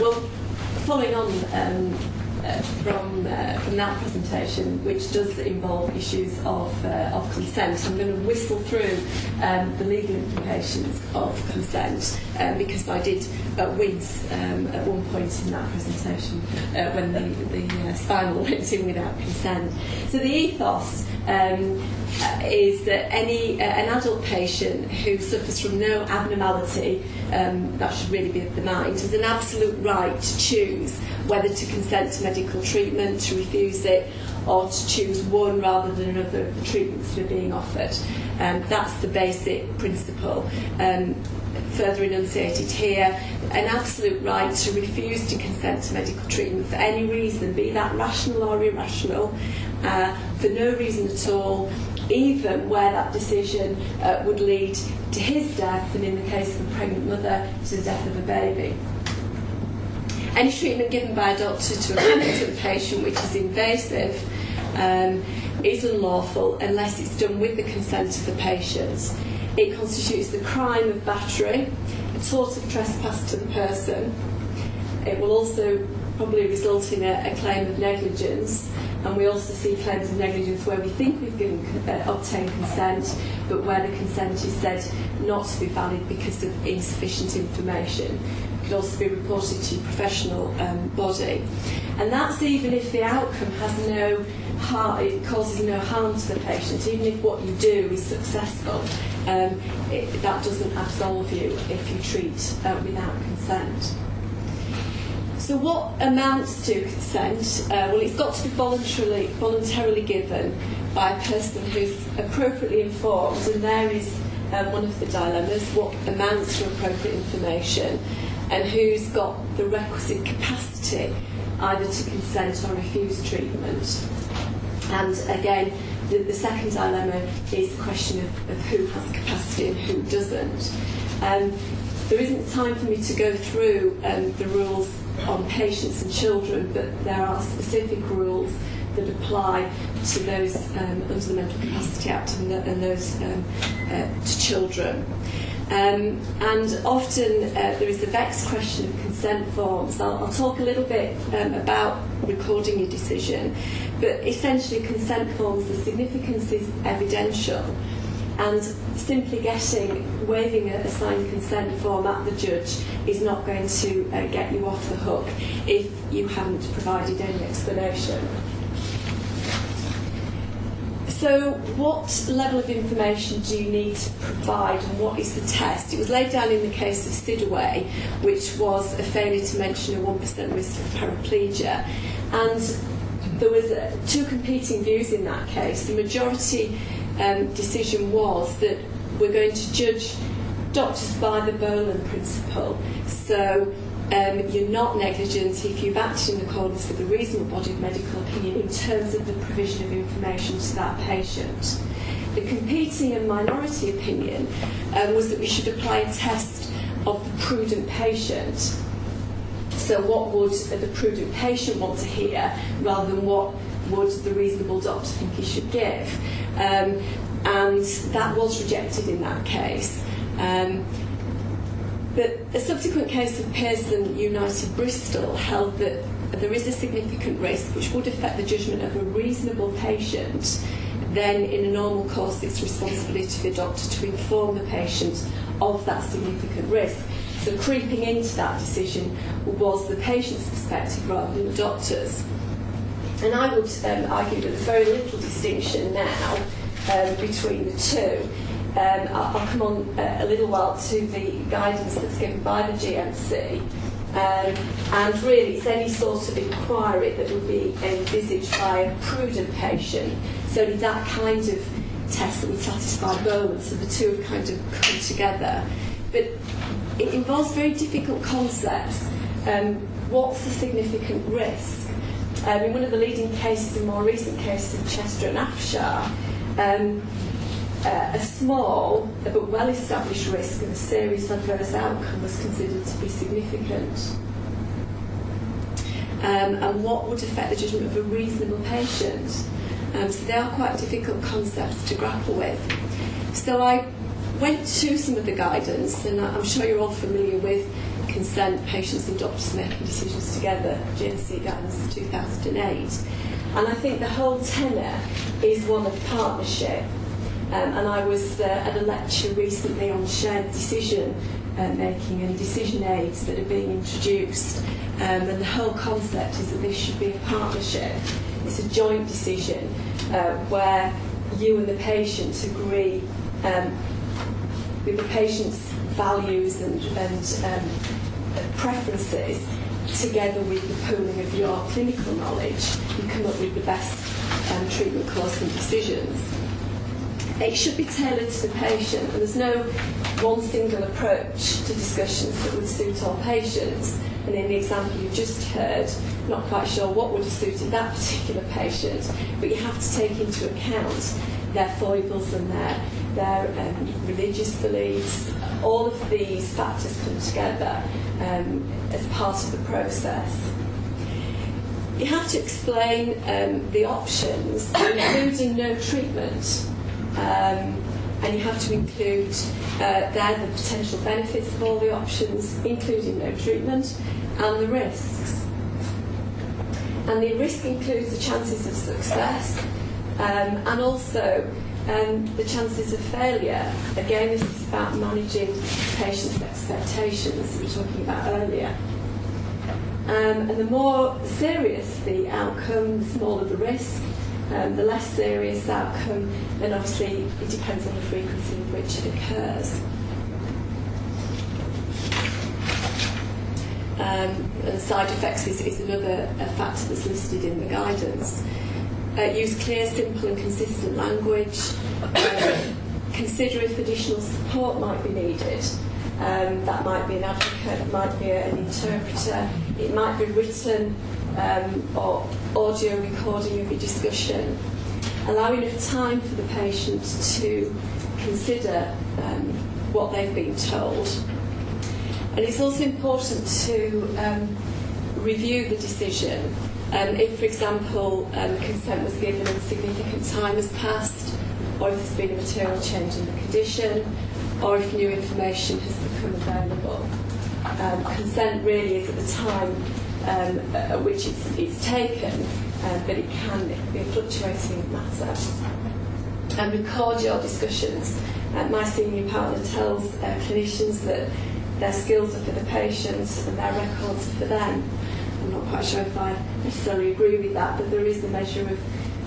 Well, following on from that presentation, which does involve issues of consent, I'm going to whistle through the legal implications of consent because I did wince at one point in that presentation when the spinal went in without consent. So the ethos is that an adult patient who suffers from no abnormality, that should really be of the mind, has an absolute right to choose whether to consent to medical treatment, to refuse it, or to choose one rather than another of the treatments that are being offered. That's the basic principle. Further enunciated here, an absolute right to refuse to consent to medical treatment for any reason, be that rational or irrational, for no reason at all, even where that decision would lead to his death, and in the case of a pregnant mother, to the death of a baby. Any treatment given by a doctor to a competent patient which is invasive is unlawful unless it's done with the consent of the patient. It constitutes the crime of battery, a tort of trespass to the person. It will also probably result in a claim of negligence, and we also see claims of negligence where we think we've obtained consent, but where the consent is said not to be valid because of insufficient information. It could also be reported to your professional body. And that's even if the outcome has no harm, it causes no harm to the patient, even if what you do is successful. That doesn't absolve you if you treat without consent. So what amounts to consent? Well, it's got to be voluntarily given by a person who's appropriately informed, and there is one of the dilemmas, what amounts to appropriate information, and who's got the requisite capacity either to consent or refuse treatment. And again, the second dilemma is the question of who has capacity and who doesn't. There isn't time for me to go through the rules on patients and children, but there are specific rules that apply to those under the Mental Capacity Act and those to children. And often there is a vexed question of consent forms. I'll talk a little bit about recording your decision, but essentially consent forms, the significance is evidential, and simply waiving a signed consent form at the judge is not going to get you off the hook if you haven't provided any explanation. So what level of information do you need to provide, and what is the test? It was laid down in the case of Sidaway, which was a failure to mention a 1% risk of paraplegia, and there was two competing views in that case. The majority decision was that we're going to judge doctors by the Boland principle. So you're not negligent if you've acted in accordance with the reasonable body of medical opinion in terms of the provision of information to that patient. The competing and minority opinion was that we should apply a test of the prudent patient. So what would the prudent patient want to hear rather than what would the reasonable doctor think he should give? And that was rejected in that case. But a subsequent case of Pearson United Bristol held that there is a significant risk which would affect the judgment of a reasonable patient. Then in a normal course it's responsibility of the doctor to inform the patient of that significant risk. So creeping into that decision was the patient's perspective rather than the doctor's. And I would argue that there's very little distinction now between the two. I'll come on a little while to the guidance that's given by the GMC, and really it's any sort of inquiry that would be envisaged by a prudent patient. So only that kind of test that would satisfy Boland, so the two have kind of come together. But it involves very difficult concepts. What's the significant risk? In one of the leading cases, in more recent cases of Chester and Afshar, a small but well-established risk of a serious adverse outcome was considered to be significant. And what would affect the judgment of a reasonable patient? So they are quite difficult concepts to grapple with. So I went to some of the guidance, and I'm sure you're all familiar with consent, patients and doctors making decisions together, GNC guidance 2008. And I think the whole tenor is one of partnership. And I was at a lecture recently on shared decision making and decision aids that are being introduced. And the whole concept is that this should be a partnership. It's a joint decision where you and the patient agree with the patient's values and preferences, together with the pooling of your clinical knowledge, you come up with the best treatment course and decisions. It should be tailored to the patient, and there's no one single approach to discussions that would suit all patients. And in the example you just heard, not quite sure what would have suited that particular patient, but you have to take into account their foibles and their religious beliefs. All of these factors come together as part of the process. You have to explain the options, including no treatment. And you have to include the potential benefits of all the options, including no treatment, and the risks. And the risk includes the chances of success and also the chances of failure. Again, this is about managing patients' expectations we were talking about earlier. And the more serious the outcome, the smaller the risk. The less serious outcome, then obviously it depends on the frequency in which it occurs. And side effects is another factor that's listed in the guidance. Use clear, simple and consistent language. Consider if additional support might be needed. That might be an advocate, it might be an interpreter, it might be written or audio recording of your discussion. Allow enough time for the patient to consider what they've been told. And it's also important to review the decision. If, for example, consent was given and significant time has passed, or if there's been a material change in the condition, or if new information has become available. Consent really is at the time at which it's taken, but it can be a fluctuating matter. And record your discussions. My senior partner tells clinicians that their skills are for the patients and their records are for them. I'm not quite sure if I necessarily agree with that, but there is a measure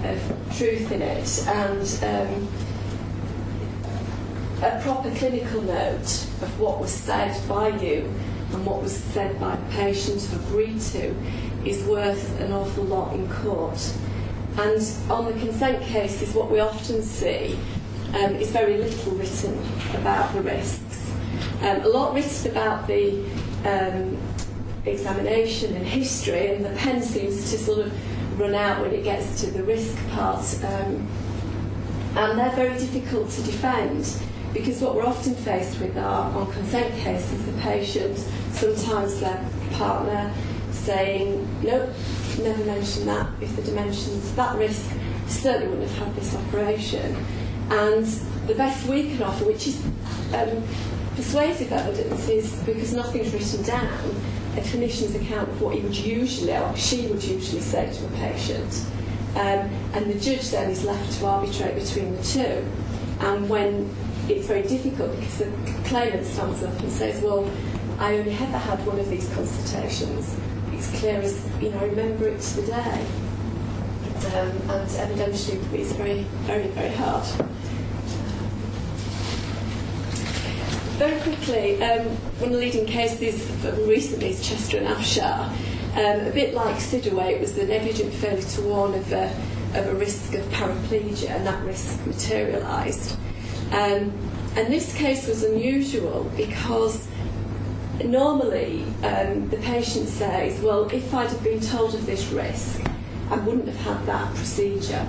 of truth in it. And a proper clinical note of what was said by you and what was said by the patient who agreed to is worth an awful lot in court. And on the consent cases, what we often see is very little written about the risks. A lot written about the examination and history, and the pen seems to sort of run out when it gets to the risk part. And they're very difficult to defend, because what we're often faced with are, on consent cases, the patient, sometimes their partner, saying, nope, never mention that. If they'd mentioned that risk, certainly wouldn't have had this operation. And the best we can offer, which is persuasive evidence, is because nothing's written down, a clinician's account of what he would usually, or she would usually say to a patient. And the judge then is left to arbitrate between the two. And when it's very difficult, because the claimant stands up and says, well, I only ever had one of these consultations. It's clear as, I remember it to the day. And evidentially it's very, very, very hard. Very quickly, one of the leading cases recently is Chester and Afshar. A bit like Sidaway, it was the negligent failure to warn of a risk of paraplegia, and that risk materialised. And this case was unusual because normally the patient says, well, if I'd have been told of this risk, I wouldn't have had that procedure.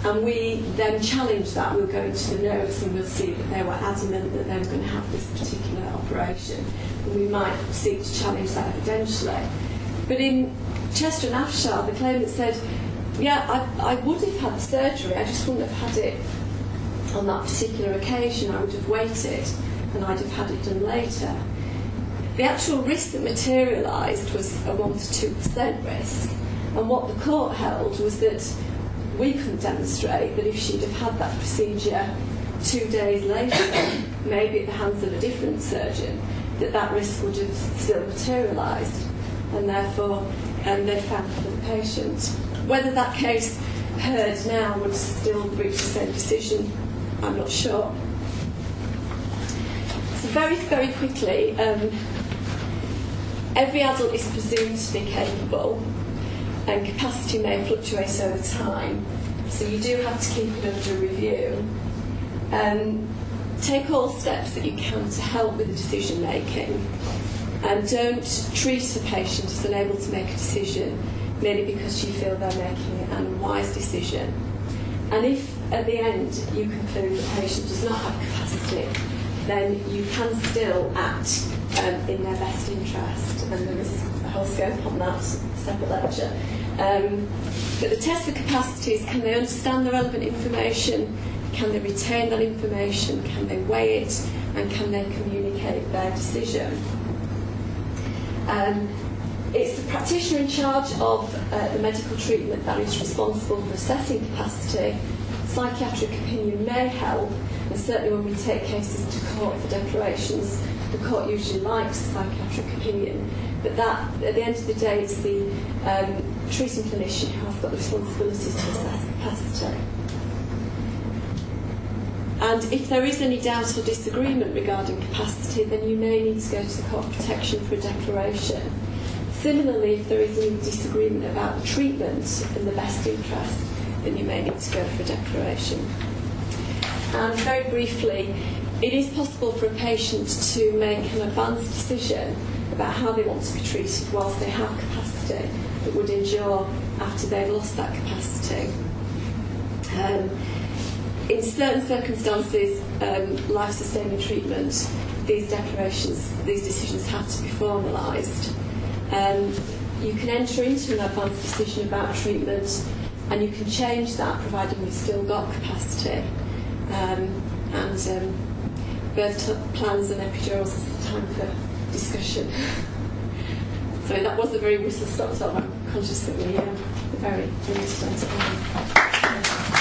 And we then challenge that. We'll go into the notes and we'll see that they were adamant that they were going to have this particular operation. And we might seek to challenge that evidentially. But in Chester and Afshar, the claimant said, yeah, I would have had the surgery, I just wouldn't have had it on that particular occasion. I would have waited and I'd have had it done later. The actual risk that materialised was a 1 to 2% risk, and what the court held was that we couldn't demonstrate that if she'd have had that procedure 2 days later, maybe at the hands of a different surgeon, that risk would have still materialised, and therefore they found for the patient. Whether that case heard now would still reach the same decision, I'm not sure. So very, very quickly, every adult is presumed to be capable, and capacity may fluctuate over time, so you do have to keep it under review. Take all steps that you can to help with the decision making, and don't treat a patient as unable to make a decision merely because you feel they're making an unwise decision. And if at the end you conclude the patient does not have capacity, then you can still act in their best interest, and there is a whole scope on that, separate lecture. But the test for capacity is, can they understand the relevant information, can they retain that information, can they weigh it, and can they communicate their decision. It's the practitioner in charge of the medical treatment that is responsible for assessing capacity. Psychiatric opinion may help, and certainly when we take cases to court for declarations, the court usually likes a psychiatric opinion, but that, at the end of the day, it's the treating clinician who has got the responsibility to assess capacity. And if there is any doubt or disagreement regarding capacity, then you may need to go to the court of protection for a declaration. Similarly, if there is any disagreement about the treatment in the best interest, then you may need to go for a declaration. And very briefly, it is possible for a patient to make an advanced decision about how they want to be treated whilst they have capacity that would endure after they've lost that capacity. In certain circumstances, life-sustaining treatment, these decisions have to be formalised. You can enter into an advanced decision about treatment, and you can change that providing you've still got capacity. Birth plans and epidurals is the time for discussion. Sorry, that was a very whistle-stop talk. I'm conscious that we're very limited on time.